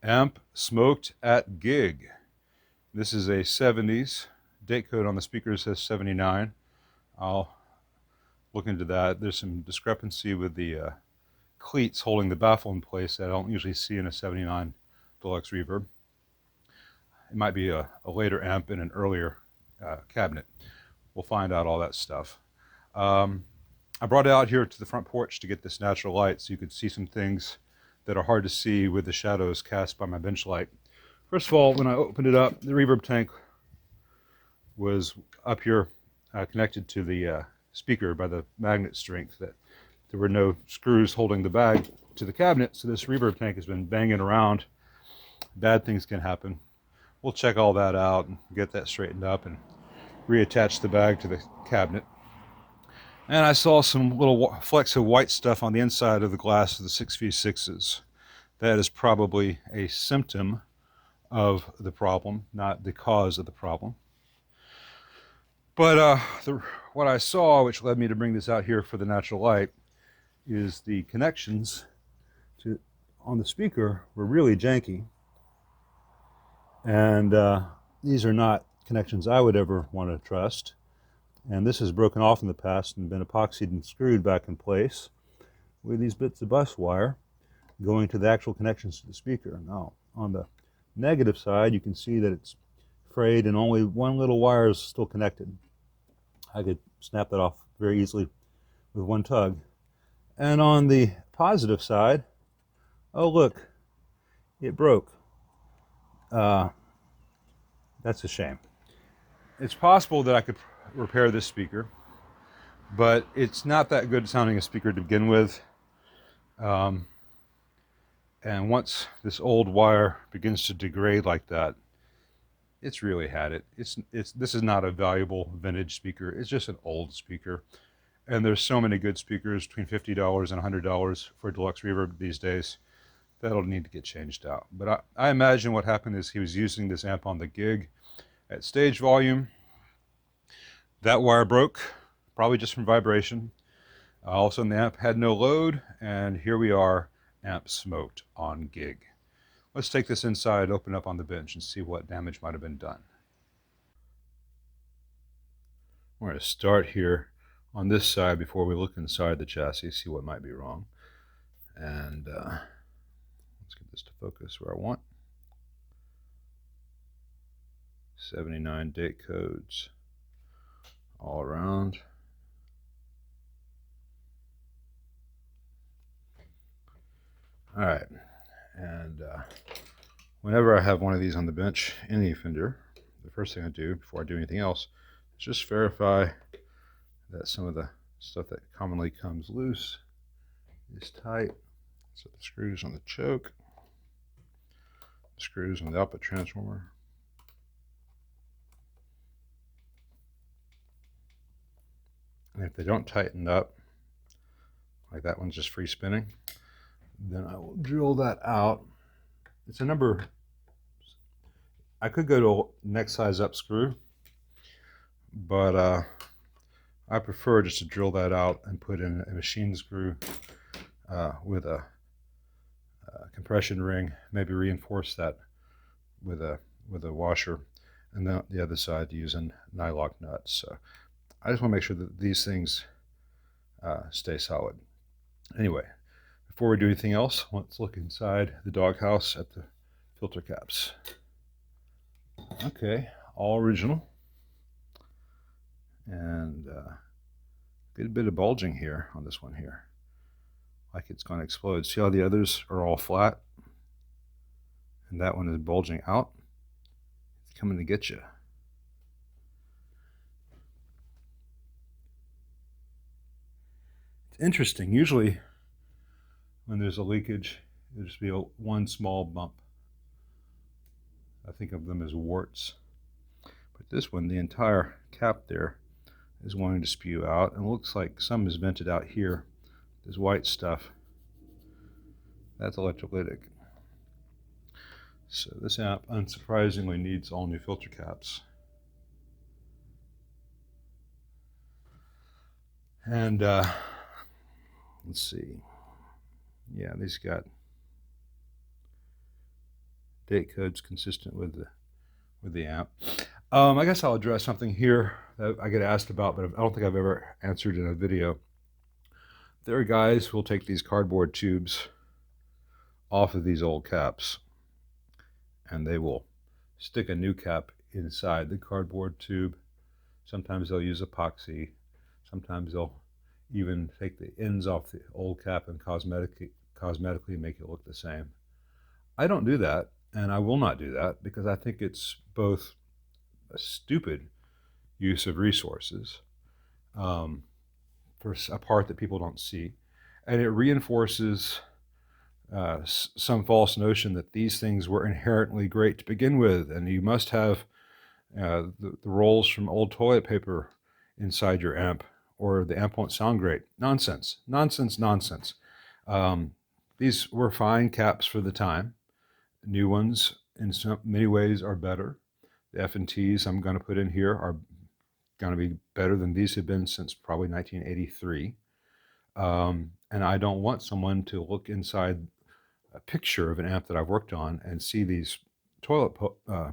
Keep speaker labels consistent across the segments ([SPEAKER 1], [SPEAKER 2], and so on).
[SPEAKER 1] Amp smoked at gig. This is a 70s. Date code on the speaker says 79. I'll look into that. There's some discrepancy with the cleats holding the baffle in place that I don't usually see in a 79 Deluxe Reverb. It might be a later amp in an earlier cabinet. We'll find out all that stuff. I brought it out here to the front porch to get this natural light so you could see some things that are hard to see with the shadows cast by my bench light. First of all, when I opened it up, the reverb tank was up here connected to the speaker by the magnet strength. That there were no screws holding the bag to the cabinet, so this reverb tank has been banging around. Bad things can happen. We'll check all that out and get that straightened up and reattach the bag to the cabinet. And I saw some little flecks of white stuff on the inside of the glass of the 6v6s. That is probably a symptom of the problem, not the cause of the problem. But what I saw, which led me to bring this out here for the natural light, is the connections on the speaker were really janky. And these are not connections I would ever want to trust. And this has broken off in the past and been epoxied and screwed back in place with these bits of bus wire going to the actual connections to the speaker. Now, on the negative side, you can see that it's frayed and only one little wire is still connected. I could snap that off very easily with one tug. And on the positive side, oh look, it broke. That's a shame. It's possible that I could repair this speaker, but it's not that good sounding a speaker to begin with. And once this old wire begins to degrade like that, it's really had it. This is not a valuable vintage speaker. It's just an old speaker. And there's so many good speakers between $50 and $100 for a Deluxe Reverb these days that'll need to get changed out. But I imagine what happened is he was using this amp on the gig at stage volume. That wire broke, probably just from vibration. All of a sudden the amp had no load, and here we are, amp smoked on gig. Let's take this inside, open up on the bench, and see what damage might have been done. We're going to start here on this side before we look inside the chassis, see what might be wrong. And let's get this to focus where I want. 79 date codes all around. All right, and whenever I have one of these on the bench, any Fender, the first thing I do before I do anything else is just verify that some of the stuff that commonly comes loose is tight. So the screws on the choke, the screws on the output transformer, and if they don't tighten up, like that one's just free spinning, then I will drill that out. It's a number, I could go to a next size up screw, but I prefer just to drill that out and put in a machine screw with a compression ring, maybe reinforce that with a washer, and then the other side using nylock nuts. So I just want to make sure that these things stay solid. Anyway, before we do anything else, let's look inside the doghouse at the filter caps. Okay, all original. And get a bit of bulging here on this one here, like it's going to explode. See how the others are all flat? And that one is bulging out. It's coming to get you. It's interesting. Usually when there's a leakage, there'll just be one small bump. I think of them as warts. But this one, the entire cap there is wanting to spew out, and it looks like some is vented out here. This white stuff, that's electrolytic. So this amp, unsurprisingly, needs all new filter caps. And let's see. Yeah, these got date code's consistent with the amp. I guess I'll address something here that I get asked about, but I don't think I've ever answered in a video. There are guys who will take these cardboard tubes off of these old caps, and they will stick a new cap inside the cardboard tube. Sometimes they'll use epoxy. Sometimes they'll even take the ends off the old cap and cosmetically make it look the same. I don't do that, and I will not do that, because I think it's both a stupid use of resources for a part that people don't see, and it reinforces some false notion that these things were inherently great to begin with, and you must have the rolls from old toilet paper inside your amp, or the amp won't sound great. Nonsense, nonsense, nonsense. These were fine caps for the time. New ones, in many ways, are better. The F&Ts I'm going to put in here are going to be better than these have been since probably 1983. And I don't want someone to look inside a picture of an amp that I've worked on and see these toilet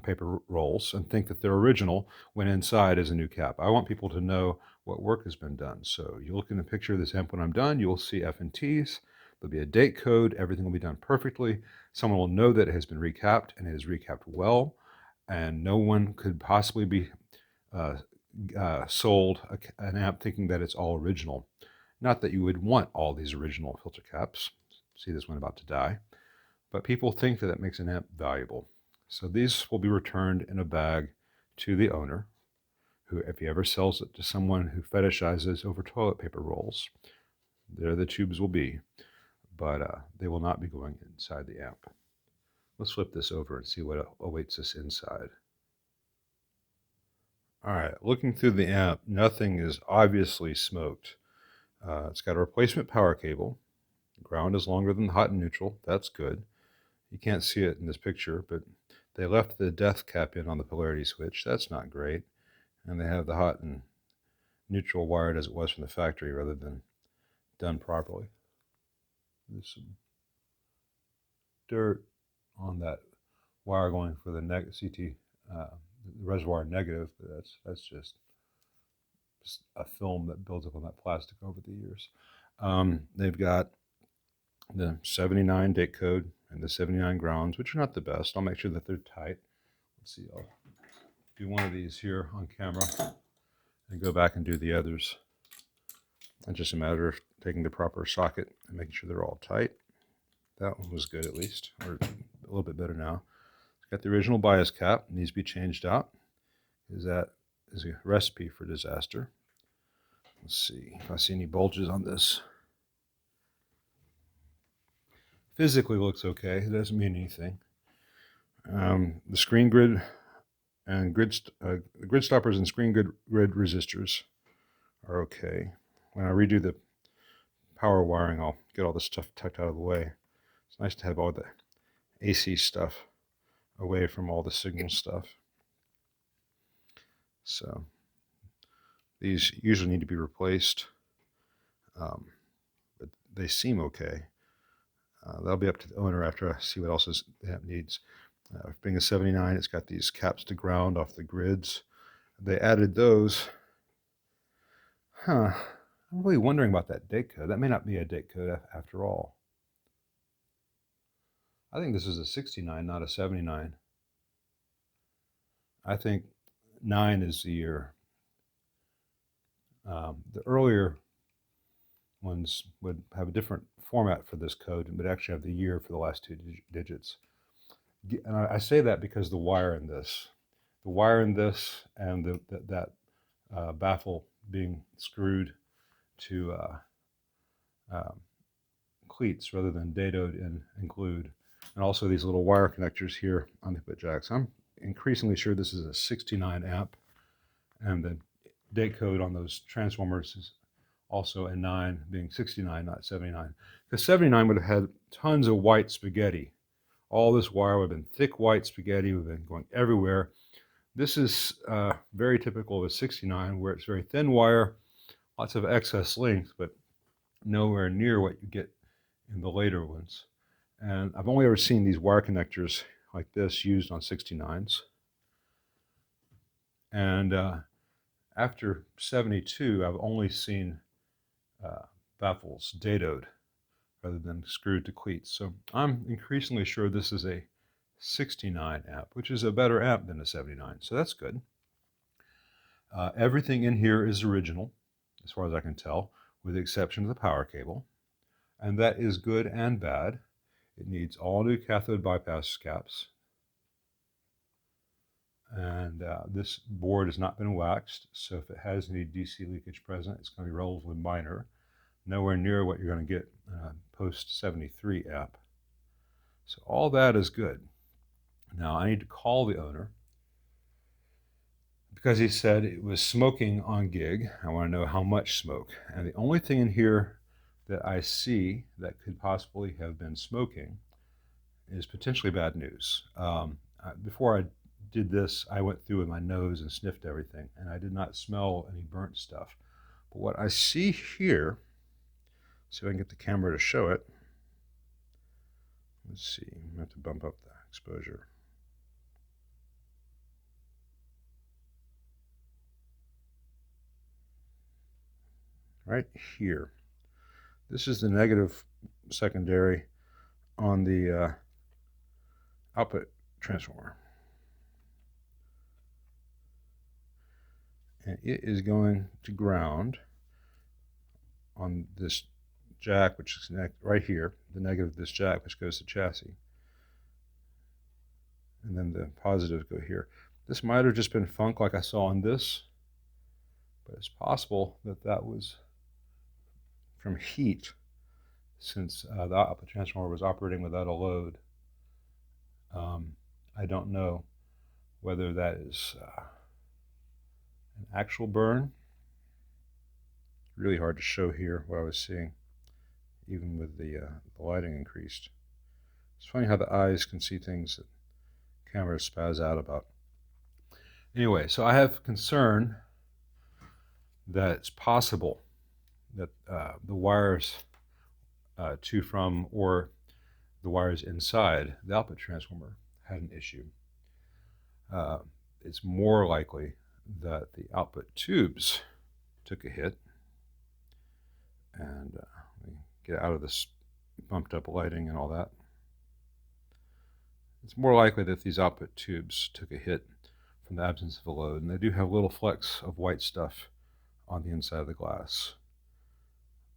[SPEAKER 1] paper rolls and think that they're original when inside is a new cap. I want people to know what work has been done. So you look in the picture of this amp when I'm done, you'll see F&Ts. There'll be a date code. Everything will be done perfectly. Someone will know that it has been recapped, and it is recapped well, and no one could possibly be sold an amp thinking that it's all original. Not that you would want all these original filter caps. See this one about to die. But people think that that makes an amp valuable. So these will be returned in a bag to the owner, who, if he ever sells it to someone who fetishizes over toilet paper rolls, there the tubes will be. But they will not be going inside the amp. Let's flip this over and see what awaits us inside. All right, looking through the amp, nothing is obviously smoked. It's got a replacement power cable. The ground is longer than the hot and neutral. That's good. You can't see it in this picture, but they left the death cap in on the polarity switch. That's not great. And they have the hot and neutral wired as it was from the factory rather than done properly. There's some dirt on that wire going for the CT the reservoir negative, but that's just a film that builds up on that plastic over the years. They've got the 79 date code and the 79 grounds, which are not the best. I'll make sure that they're tight. Let's see, I'll do one of these here on camera and go back and do the others. It's just a matter of taking the proper socket and making sure they're all tight. That one was good, at least, or a little bit better now. It's got the original bias cap, needs to be changed out, because that is a recipe for disaster. Let's see if I see any bulges on this. Physically looks okay. It doesn't mean anything. The screen grid and grid stoppers and screen grid resistors are okay. When I redo the power wiring, I'll get all this stuff tucked out of the way. It's nice to have all the AC stuff away from all the signal stuff. So these usually need to be replaced, but they seem okay. That'll be up to the owner after I see what else the amp needs. Being a 79, it's got these caps to ground off the grids. They added those. I'm really wondering about that date code. That may not be a date code after all. I think this is a 69, not a 79. I think 9 is the year. The earlier ones would have a different format for this code, but actually have the year for the last two digits. And I say that because the wire in this and that baffle being screwed to cleats rather than dado and include, and also these little wire connectors here on the input jacks. I'm increasingly sure this is a 69 amp, and the date code on those transformers is also a 9, being 69, not 79. Because 79 would have had tons of white spaghetti. All this wire would have been thick white spaghetti, would have been going everywhere. This is very typical of a 69, where it's very thin wire, lots of excess length, but nowhere near what you get in the later ones. And I've only ever seen these wire connectors like this used on 69s. And after 72, I've only seen baffles dadoed rather than screwed to cleats. So I'm increasingly sure this is a 69 amp, which is a better amp than a 79. So that's good. Everything in here is original, as far as I can tell, with the exception of the power cable. And that is good and bad. It needs all new cathode bypass caps. And this board has not been waxed, so if it has any DC leakage present, it's going to be relatively minor. Nowhere near what you're going to get post 73 amp. So all that is good. Now I need to call the owner because he said it was smoking on gig. I want to know how much smoke. And the only thing in here that I see that could possibly have been smoking is potentially bad news. Before I did this, I went through with my nose and sniffed everything, and I did not smell any burnt stuff. But what I see here, see if I can get the camera to show it. Let's see, I have to bump up the exposure. Right here. This is the negative secondary on the output transformer. And it is going to ground on this jack, which is right here, the negative of this jack, which goes to chassis. And then the positives go here. This might have just been funk like I saw on this, but it's possible that that was from heat, since the output transformer was operating without a load. I don't know whether that is an actual burn. Really hard to show here what I was seeing, even with the lighting increased. It's funny how the eyes can see things that cameras spaz out about. Anyway, so I have concern that it's possible that the wires to, from, or the wires inside the output transformer had an issue. It's more likely that the output tubes took a hit. And let me get out of this bumped up lighting and all that. It's more likely that these output tubes took a hit from the absence of a load, and they do have little flecks of white stuff on the inside of the glass,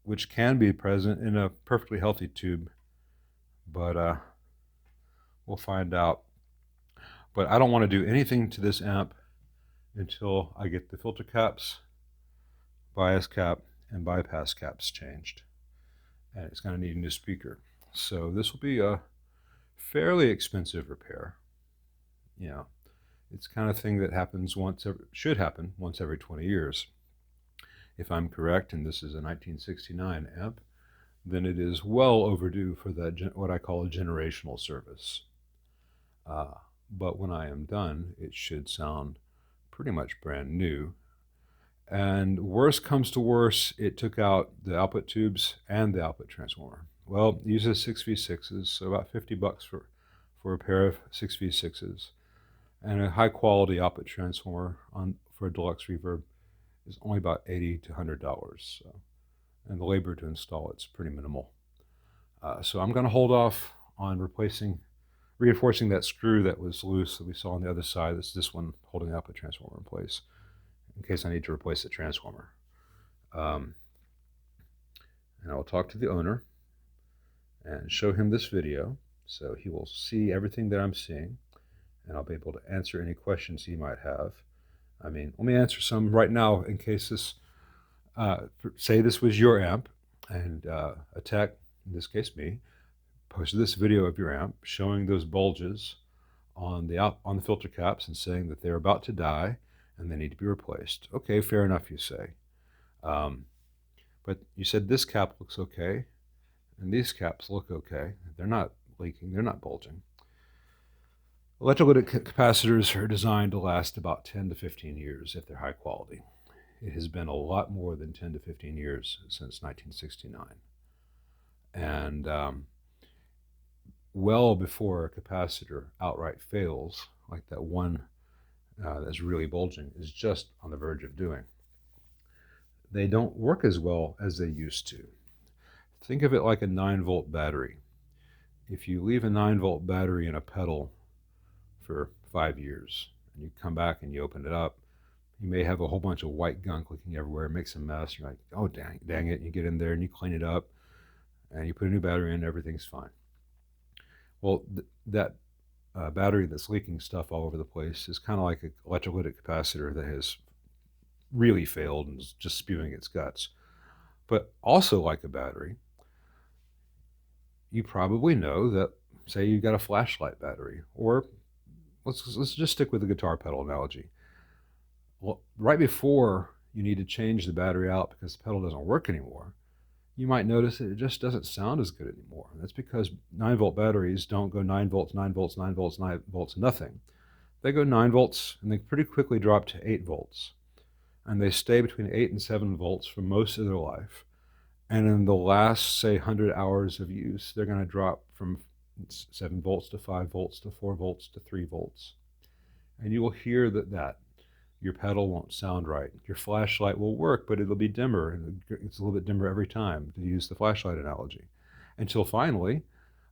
[SPEAKER 1] which can be present in a perfectly healthy tube, but we'll find out. But I don't want to do anything to this amp until I get the filter caps, bias cap, and bypass caps changed. And it's going to need a new speaker. So this will be a fairly expensive repair. You know, it's the kind of thing that happens should happen once every 20 years. If I'm correct, and this is a 1969 amp, then it is well overdue for that, what I call a generational service. But when I am done, it should sound pretty much brand new. And worst comes to worst, it took out the output tubes and the output transformer. Well, it uses 6V6s, so about $50 for a pair of 6V6s. And a high quality output transformer for a Deluxe Reverb is only about $80 to $100. So, and the labor to install it's pretty minimal. So I'm going to hold off on reinforcing that screw that was loose that we saw on the other side. That's this one holding the output transformer in place, in case I need to replace the transformer. And I will talk to the owner and show him this video, so he will see everything that I'm seeing, and I'll be able to answer any questions he might have. I mean, let me answer some right now in case this, say this was your amp, and a tech, in this case me, posted this video of your amp showing those bulges on the filter caps and saying that they're about to die and they need to be replaced. Okay, fair enough, you say. But you said this cap looks okay, and these caps look okay. They're not leaking, they're not bulging. Electrolytic capacitors are designed to last about 10 to 15 years if they're high quality. It has been a lot more than 10 to 15 years since 1969. And well before a capacitor outright fails, like that one that's really bulging is just on the verge of doing. They don't work as well as they used to. Think of it like a 9-volt battery. If you leave a 9-volt battery in a pedal for 5 years and you come back and you open it up, you may have a whole bunch of white gunk leaking everywhere. It makes a mess. You're like, oh, dang it. You get in there and you clean it up and you put a new battery in, everything's fine. Well, that battery that's leaking stuff all over the place is kind of like an electrolytic capacitor that has really failed and is just spewing its guts. But also like a battery, you probably know that, say you got a flashlight battery, or let's just stick with the guitar pedal analogy. Well, right before you need to change the battery out because the pedal doesn't work anymore, you might notice that it just doesn't sound as good anymore. That's because 9-volt batteries don't go 9 volts, 9 volts, 9 volts, 9 volts, nothing. They go 9 volts and they pretty quickly drop to 8 volts. And they stay between 8 and 7 volts for most of their life. And in the last, say, 100 hours of use, they're going to drop from 7 volts to 5 volts to 4 volts to 3 volts. And you will hear that your pedal won't sound right. Your flashlight will work, but it'll be dimmer. And it's a little bit dimmer every time, to use the flashlight analogy. Until finally,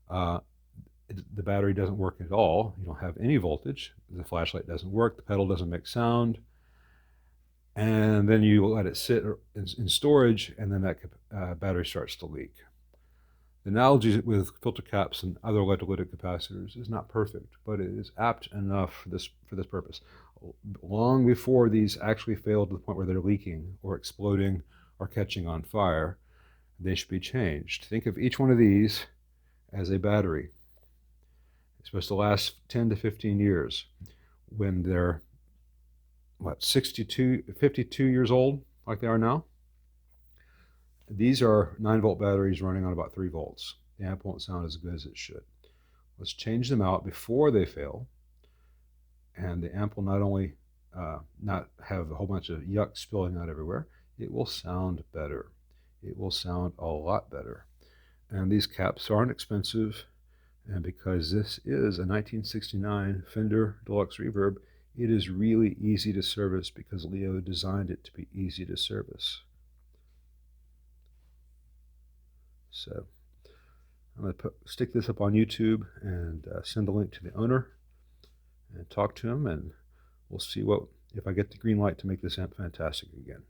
[SPEAKER 1] the battery doesn't work at all. You don't have any voltage. The flashlight doesn't work. The pedal doesn't make sound. And then you let it sit in storage, and then that battery starts to leak. The analogy with filter caps and other electrolytic capacitors is not perfect, but it is apt enough for this purpose. Long before these actually fail to the point where they're leaking or exploding or catching on fire, they should be changed. Think of each one of these as a battery. It's supposed to last 10 to 15 years. When they're 52 years old, like they are now, these are 9-volt batteries running on about 3 volts. The amp won't sound as good as it should. Let's change them out before they fail, and the amp will not only not have a whole bunch of yuck spilling out everywhere, it will sound better. It will sound a lot better. And these caps aren't expensive, and because this is a 1969 Fender Deluxe Reverb, it is really easy to service because Leo designed it to be easy to service. So I'm going to stick this up on YouTube and send a link to the owner and talk to him, and we'll see if I get the green light to make this amp fantastic again.